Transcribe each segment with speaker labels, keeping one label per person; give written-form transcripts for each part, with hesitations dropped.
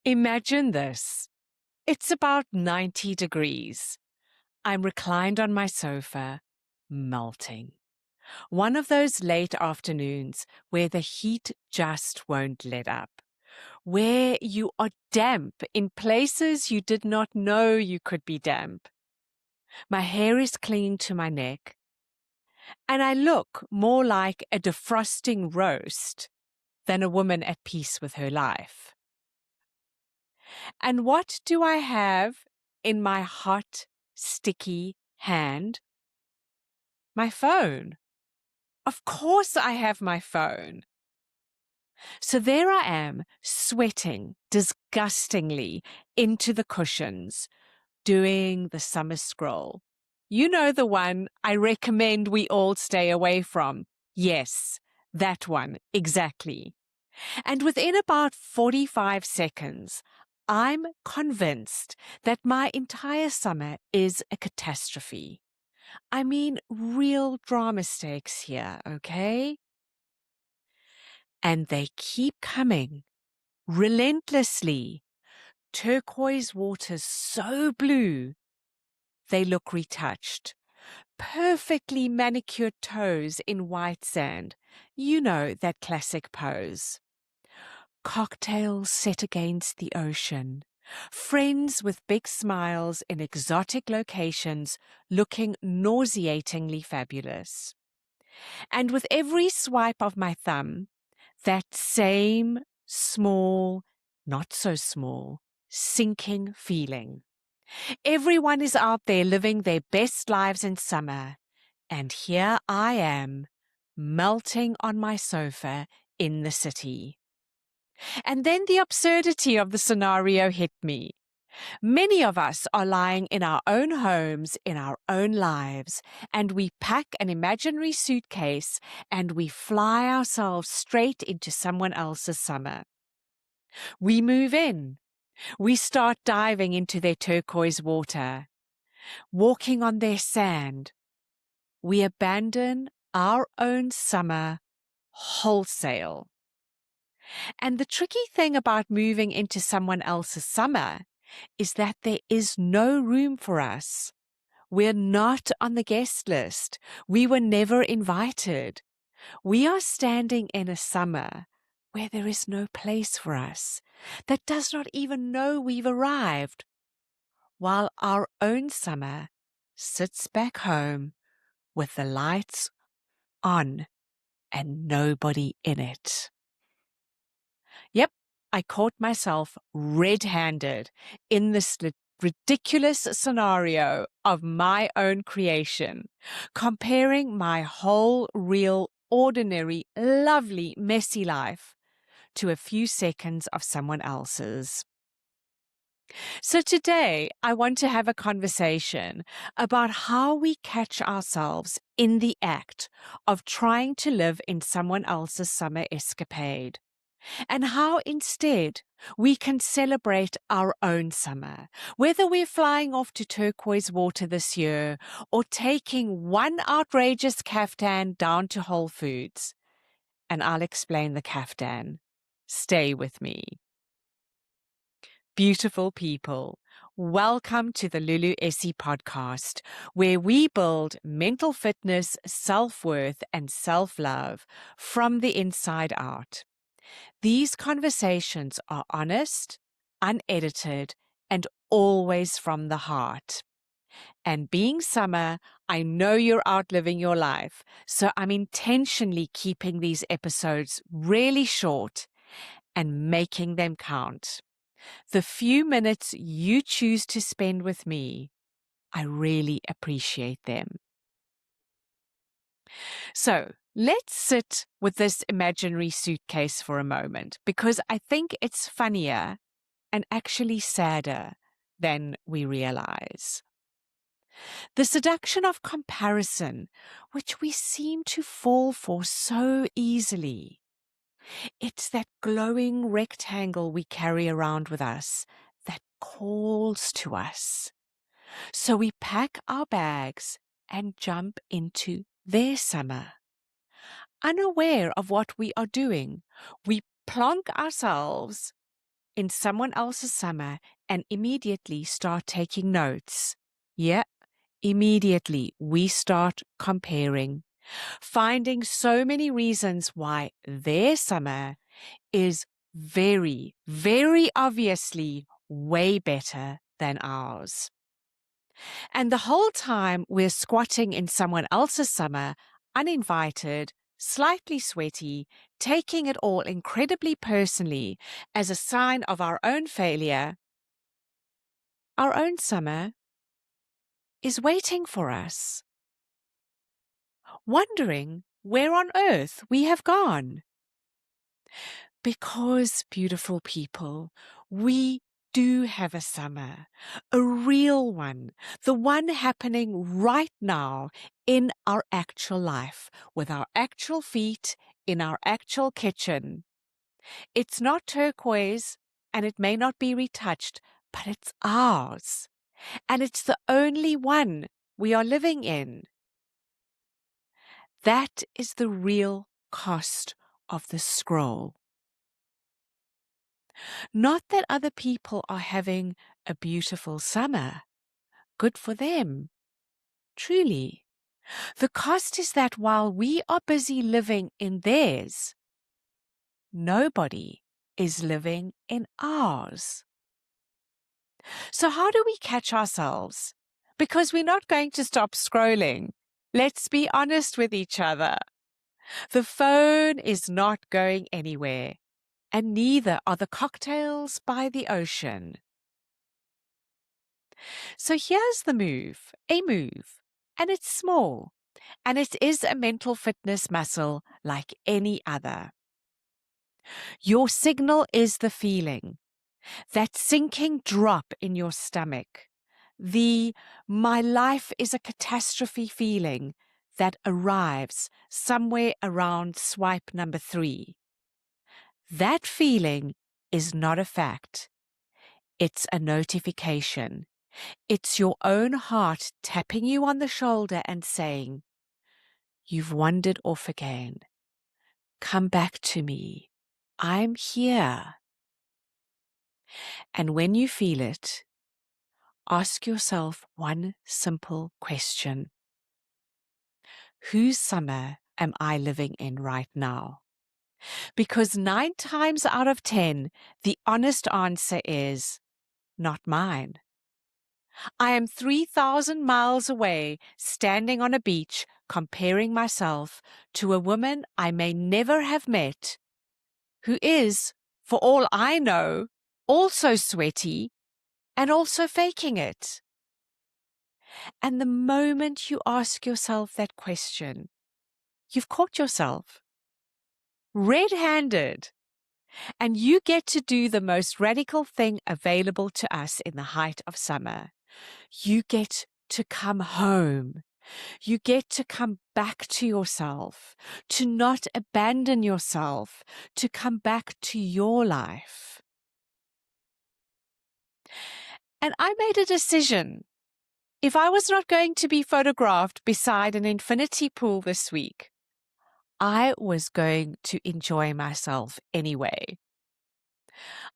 Speaker 1: Imagine this. It's about 90 degrees. I'm reclined on my sofa, melting. One of those late afternoons where the heat just won't let up, where you are damp in places you did not know you could be damp. My hair is clinging to my neck, and I look more like a defrosting roast than a woman at peace with her life. And what do I have in my hot, sticky hand? My phone. Of course I have my phone. So there I am, sweating disgustingly into the cushions, doing the summer scroll. You know, the one I recommend we all stay away from. Yes, that one, exactly. And within about 45 seconds, I'm convinced that my entire summer is a catastrophe. I mean, real drama stakes here, okay? And they keep coming, relentlessly. Turquoise waters so blue, they look retouched. Perfectly manicured toes in white sand. You know, that classic pose. Cocktails set against the ocean. Friends with big smiles in exotic locations looking nauseatingly fabulous. And with every swipe of my thumb, that same small, not so small, sinking feeling. Everyone is out there living their best lives in summer, and here I am, melting on my sofa in the city. And then the absurdity of the scenario hit me. Many of us are lying in our own homes, in our own lives, and we pack an imaginary suitcase and we fly ourselves straight into someone else's summer. We move in. We start diving into their turquoise water, walking on their sand. We abandon our own summer wholesale. And the tricky thing about moving into someone else's summer is that there is no room for us. We're not on the guest list. We were never invited. We are standing in a summer where there is no place for us, that does not even know we've arrived, while our own summer sits back home with the lights on and nobody in it. Yep, I caught myself red-handed in this ridiculous scenario of my own creation, comparing my whole, real, ordinary, lovely, messy life to a few seconds of someone else's. So today, I want to have a conversation about how we catch ourselves in the act of trying to live in someone else's summer escapade, and how instead we can celebrate our own summer, whether we're flying off to turquoise water this year or taking one outrageous caftan down to Whole Foods. And I'll explain the caftan. Stay with me. Beautiful people, welcome to the Lulu Essey podcast, where we build mental fitness, self-worth, and self-love from the inside out. These conversations are honest, unedited, and always from the heart. And being summer, I know you're out living your life, so I'm intentionally keeping these episodes really short and making them count. The few minutes you choose to spend with me, I really appreciate them. So let's sit with this imaginary suitcase for a moment, because I think it's funnier and actually sadder than we realize. The seduction of comparison, which we seem to fall for so easily. It's that glowing rectangle we carry around with us that calls to us. So we pack our bags and jump into their summer. Unaware of what we are doing, we plonk ourselves in someone else's summer and immediately start taking notes. Yeah, immediately we start comparing, finding so many reasons why their summer is very, very obviously way better than ours. And the whole time we're squatting in someone else's summer, uninvited, slightly sweaty, taking it all incredibly personally as a sign of our own failure, our own summer is waiting for us, wondering where on earth we have gone. Because, beautiful people, we do have a summer, a real one, the one happening right now in our actual life, with our actual feet in our actual kitchen. It's not turquoise, and it may not be retouched, but it's ours, and it's the only one we are living in. That is the real cost of the scroll. Not that other people are having a beautiful summer. Good for them. Truly. The cost is that while we are busy living in theirs, nobody is living in ours. So how do we catch ourselves? Because we're not going to stop scrolling. Let's be honest with each other. The phone is not going anywhere, and neither are the cocktails by the ocean. So here's the move, and it's small, and it is a mental fitness muscle like any other. Your signal is the feeling, that sinking drop in your stomach, the "my life is a catastrophe" feeling that arrives somewhere around swipe number 3. That feeling is not a fact. It's a notification. It's your own heart tapping you on the shoulder and saying, "You've wandered off again. Come back to me. I'm here." And when you feel it, ask yourself one simple question. Whose summer am I living in right now? Because 9 times out of 10, the honest answer is not mine. I am 3,000 miles away, standing on a beach, comparing myself to a woman I may never have met, who is, for all I know, also sweaty and also faking it. And the moment you ask yourself that question, you've caught yourself red-handed, and you get to do the most radical thing available to us in the height of summer. You get to come home. You get to come back to yourself, to not abandon yourself, to come back to your life. And I made a decision. If I was not going to be photographed beside an infinity pool this week, I was going to enjoy myself anyway.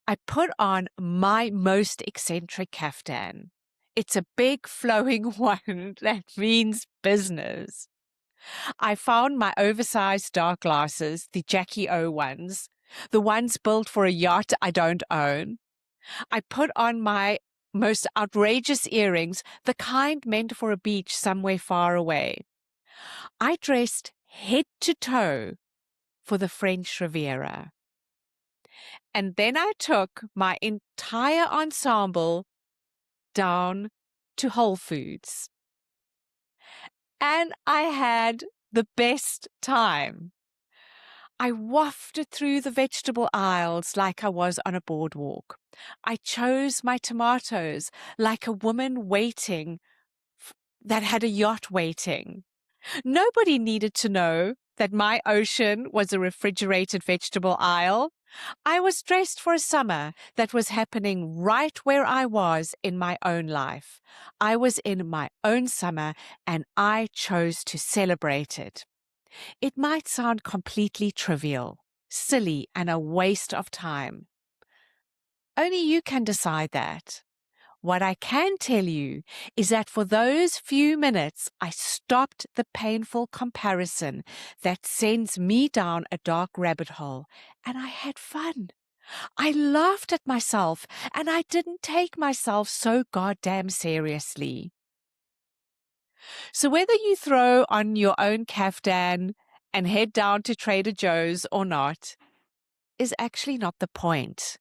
Speaker 1: I put on my most eccentric caftan. It's a big flowing one that means business. I found my oversized dark glasses, the Jackie O ones, the ones built for a yacht I don't own. I put on my most outrageous earrings, the kind meant for a beach somewhere far away. I dressed head to toe for the French Riviera. And then I took my entire ensemble down to Whole Foods. And I had the best time. I wafted through the vegetable aisles like I was on a boardwalk. I chose my tomatoes like a woman waiting that had a yacht waiting. Nobody needed to know that my ocean was a refrigerated vegetable aisle. I was dressed for a summer that was happening right where I was in my own life. I was in my own summer, and I chose to celebrate it. It might sound completely trivial, silly, and a waste of time. Only you can decide that. What I can tell you is that for those few minutes, I stopped the painful comparison that sends me down a dark rabbit hole, and I had fun. I laughed at myself, and I didn't take myself so goddamn seriously. So whether you throw on your own caftan and head down to Trader Joe's or not is actually not the point.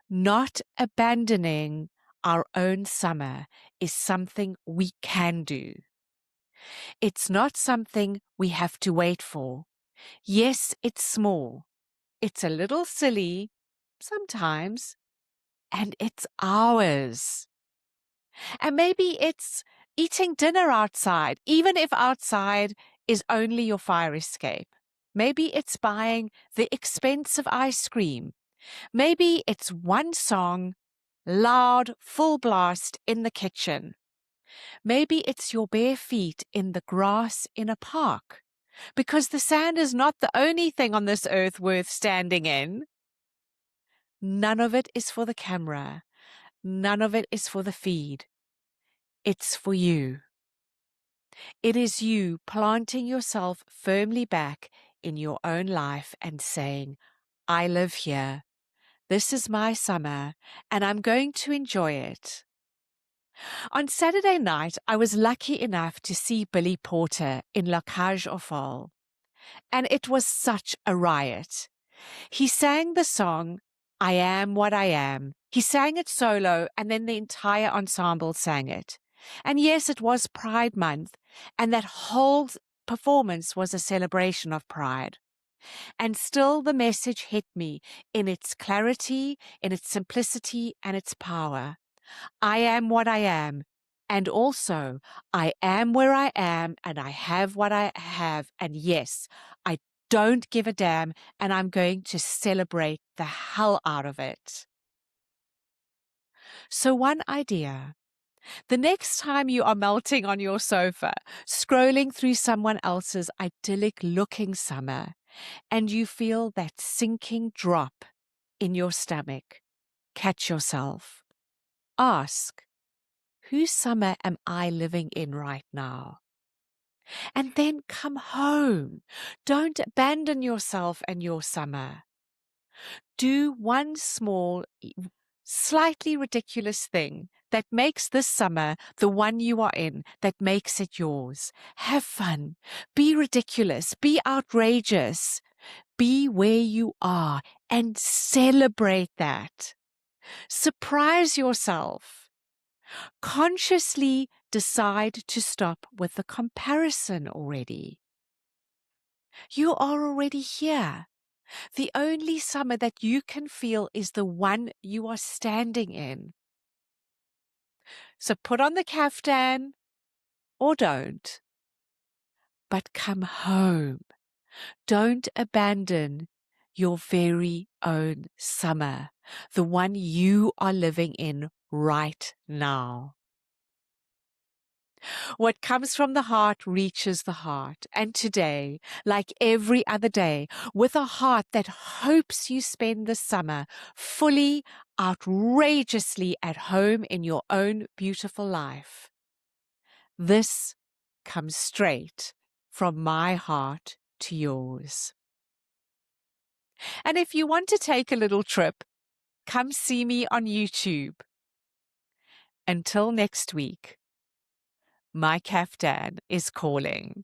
Speaker 1: Not abandoning our own summer is something we can do. It's not something we have to wait for. Yes, it's small. It's a little silly sometimes, and it's ours. And maybe it's eating dinner outside, even if outside is only your fire escape. Maybe it's buying the expensive ice cream. Maybe it's one song, loud, full blast in the kitchen. Maybe it's your bare feet in the grass in a park, because the sand is not the only thing on this earth worth standing in. None of it is for the camera. None of it is for the feed. It's for you. It is you planting yourself firmly back in your own life and saying, I live here. This is my summer, and I'm going to enjoy it. On Saturday night, I was lucky enough to see Billy Porter in La Cage aux Folles, and it was such a riot. He sang the song, I Am What I Am. He sang it solo, and then the entire ensemble sang it. And yes, it was Pride Month, and that whole performance was a celebration of pride. And still the message hit me in its clarity, in its simplicity, and its power. I am what I am. And also, I am where I am, and I have what I have. And yes, I don't give a damn, and I'm going to celebrate the hell out of it. So one idea. The next time you are melting on your sofa, scrolling through someone else's idyllic-looking summer, and you feel that sinking drop in your stomach, catch yourself. Ask, whose summer am I living in right now? And then come home. Don't abandon yourself and your summer. Do one small, slightly ridiculous thing that makes this summer the one you are in, that makes it yours. Have fun. Be ridiculous. Be outrageous. Be where you are and celebrate that. Surprise yourself. Consciously decide to stop with the comparison already. You are already here. The only summer that you can feel is the one you are standing in. So put on the caftan or don't, but come home. Don't abandon your very own summer, the one you are living in right now. What comes from the heart reaches the heart. And today, like every other day, with a heart that hopes you spend the summer fully, outrageously at home in your own beautiful life. This comes straight from my heart to yours. And if you want to take a little trip, come see me on YouTube. Until next week, my caftan is calling.